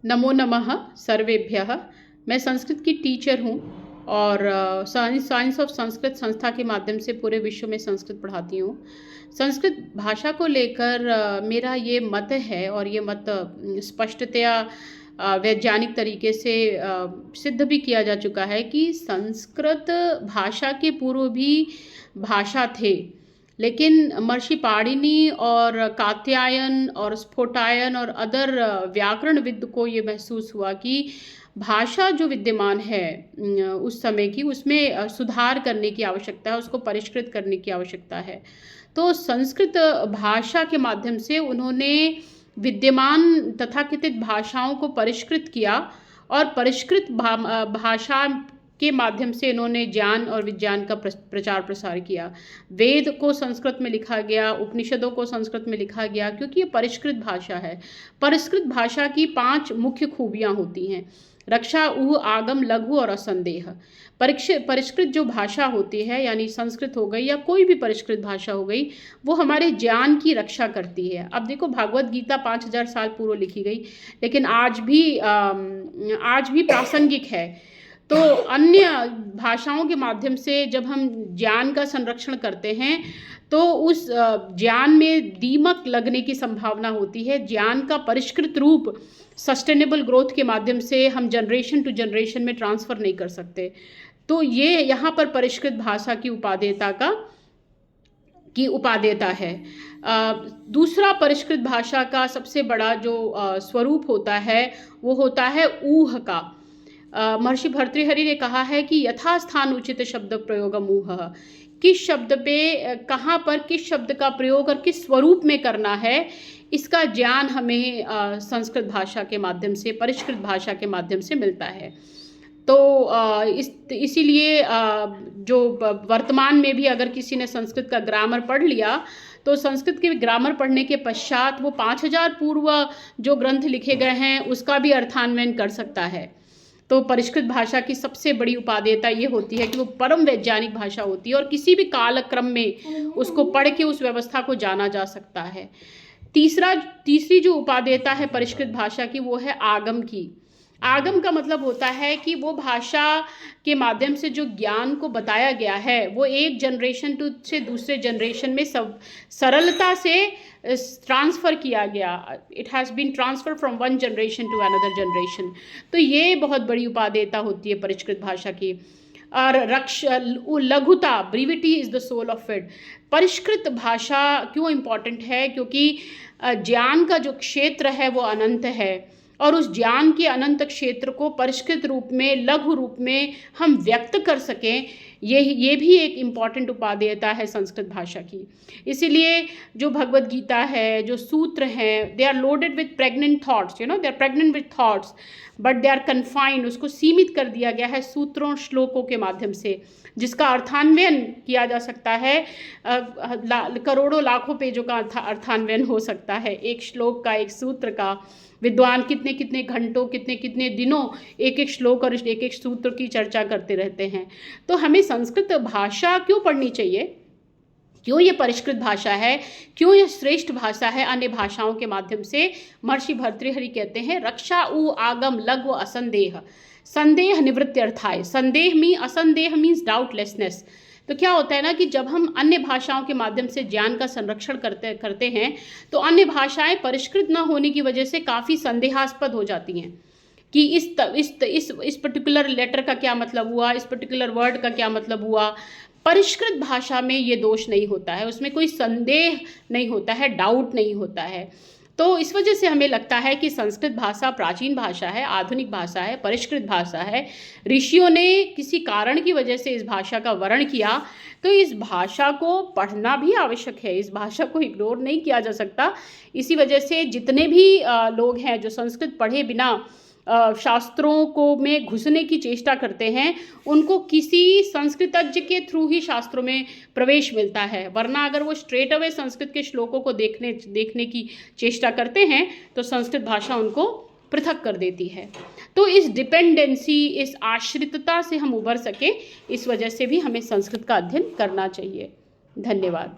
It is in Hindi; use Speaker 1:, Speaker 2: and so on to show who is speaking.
Speaker 1: नमो नमः सर्वेभ्यः। मैं संस्कृत की टीचर हूँ और साइंस ऑफ संस्कृत संस्था के माध्यम से पूरे विश्व में संस्कृत पढ़ाती हूँ। संस्कृत भाषा को लेकर मेरा ये मत है और ये मत स्पष्टतया वैज्ञानिक तरीके से सिद्ध भी किया जा चुका है कि संस्कृत भाषा के पूर्व भी भाषा थे, लेकिन महर्षि पाणिनि और कात्यायन और स्फोटायन और अदर व्याकरणविद को ये महसूस हुआ कि भाषा जो विद्यमान है उस समय की, उसमें सुधार करने की आवश्यकता है, उसको परिष्कृत करने की आवश्यकता है। तो संस्कृत भाषा के माध्यम से उन्होंने विद्यमान तथाकथित भाषाओं को परिष्कृत किया और परिष्कृत भाषा के माध्यम से इन्होंने ज्ञान और विज्ञान का प्रचार प्रसार किया। वेद को संस्कृत में लिखा गया, उपनिषदों को संस्कृत में लिखा गया, क्योंकि ये परिष्कृत भाषा है। परिष्कृत भाषा की 5 मुख्य खूबियाँ होती हैं: रक्षा, ऊह, आगम, लघु और असंदेह। परिष्कृत जो भाषा होती है, यानी संस्कृत हो गई या कोई भी परिष्कृत भाषा हो गई, वो हमारे ज्ञान की रक्षा करती है। अब देखो, भागवत गीता 5000 साल पूर्व लिखी गई, लेकिन आज भी प्रासंगिक है। तो अन्य भाषाओं के माध्यम से जब हम ज्ञान का संरक्षण करते हैं तो उस ज्ञान में दीमक लगने की संभावना होती है। ज्ञान का परिष्कृत रूप सस्टेनेबल ग्रोथ के माध्यम से हम जनरेशन टू जनरेशन में ट्रांसफ़र नहीं कर सकते। तो ये यहाँ पर परिष्कृत भाषा की उपादेयता है। दूसरा परिष्कृत भाषा का सबसे बड़ा जो स्वरूप होता है वो होता है ऊह का। महर्षि भर्तृहरि ने कहा है कि यथास्थान उचित शब्द प्रयोगम ऊह। किस शब्द पे कहाँ पर किस शब्द का प्रयोग और किस स्वरूप में करना है, इसका ज्ञान हमें संस्कृत भाषा के माध्यम से, परिष्कृत भाषा के माध्यम से मिलता है। तो इसीलिए जो वर्तमान में भी अगर किसी ने संस्कृत का ग्रामर पढ़ लिया तो संस्कृत के ग्रामर पढ़ने के पश्चात वो 5000 पूर्व जो ग्रंथ लिखे गए हैं उसका भी अर्थान्वयन कर सकता है। तो परिष्कृत भाषा की सबसे बड़ी उपादेयता ये होती है कि वो परम वैज्ञानिक भाषा होती है और किसी भी कालक्रम में उसको पढ़ के उस व्यवस्था को जाना जा सकता है। तीसरी जो उपादेयता है परिष्कृत भाषा की, वो है आगम की। आगम का मतलब होता है कि वो भाषा के माध्यम से जो ज्ञान को बताया गया है वो एक जनरेशन से दूसरे जनरेशन में सब सरलता से ट्रांसफ़र किया गया। It has been transfer from one generation to another generation. तो ये बहुत बड़ी उपादेयता होती है परिष्कृत भाषा की। और लघुता, brevity is the soul of it. परिष्कृत भाषा क्यों इम्पॉर्टेंट है? क्योंकि ज्ञान का जो क्षेत्र है वो अनंत है और उस ज्ञान के अनंत क्षेत्र को परिष्कृत रूप में, लघु रूप में हम व्यक्त कर सकें, ये भी एक इम्पॉर्टेंट उपादेयता है संस्कृत भाषा की। इसीलिए जो भगवत गीता है, जो सूत्र हैं, they are loaded with pregnant thoughts, they are pregnant with thoughts, but they are confined. उसको सीमित कर दिया गया है सूत्रों, श्लोकों के माध्यम से, जिसका अर्थान्वयन किया जा सकता है। करोड़ों लाखों पेजों का अर्थान्वयन हो सकता है एक श्लोक का, एक सूत्र का। विद्वान कितने कितने घंटों, कितने कितने दिनों एक एक श्लोक और एक एक सूत्र की चर्चा करते रहते हैं। तो हमें संस्कृत भाषा क्यों पढ़नी चाहिए? क्यों ये परिष्कृत भाषा है? क्यों ये श्रेष्ठ भाषा है अन्य भाषाओं के माध्यम से? महर्षि भर्तृहरि कहते हैं, रक्षा उ आगम लघु असंदेह। संदेह निवृत्त्यर्थाय। असंदेह मीन्स डाउटलेसनेस। तो क्या होता है ना कि जब हम अन्य भाषाओं के माध्यम से ज्ञान का संरक्षण करते हैं तो अन्य भाषाएं परिष्कृत न होने की वजह से काफ़ी संदेहास्पद हो जाती हैं कि इस पर्टिकुलर लेटर का क्या मतलब हुआ, इस पर्टिकुलर वर्ड का क्या मतलब हुआ। परिष्कृत भाषा में ये दोष नहीं होता है, उसमें कोई संदेह नहीं होता है, डाउट नहीं होता है। तो इस वजह से हमें लगता है कि संस्कृत भाषा प्राचीन भाषा है, आधुनिक भाषा है, परिष्कृत भाषा है। ऋषियों ने किसी कारण की वजह से इस भाषा का वर्ण किया, तो इस भाषा को पढ़ना भी आवश्यक है, इस भाषा को इग्नोर नहीं किया जा सकता। इसी वजह से जितने भी लोग हैं जो संस्कृत पढ़े बिना शास्त्रों को में घुसने की चेष्टा करते हैं, उनको किसी संस्कृतज्ञ के थ्रू ही शास्त्रों में प्रवेश मिलता है। वरना अगर वो स्ट्रेट अवे संस्कृत के श्लोकों को देखने की चेष्टा करते हैं तो संस्कृत भाषा उनको पृथक कर देती है। तो इस डिपेंडेंसी, इस आश्रितता से हम उबर सके, इस वजह से भी हमें संस्कृत का अध्ययन करना चाहिए। धन्यवाद।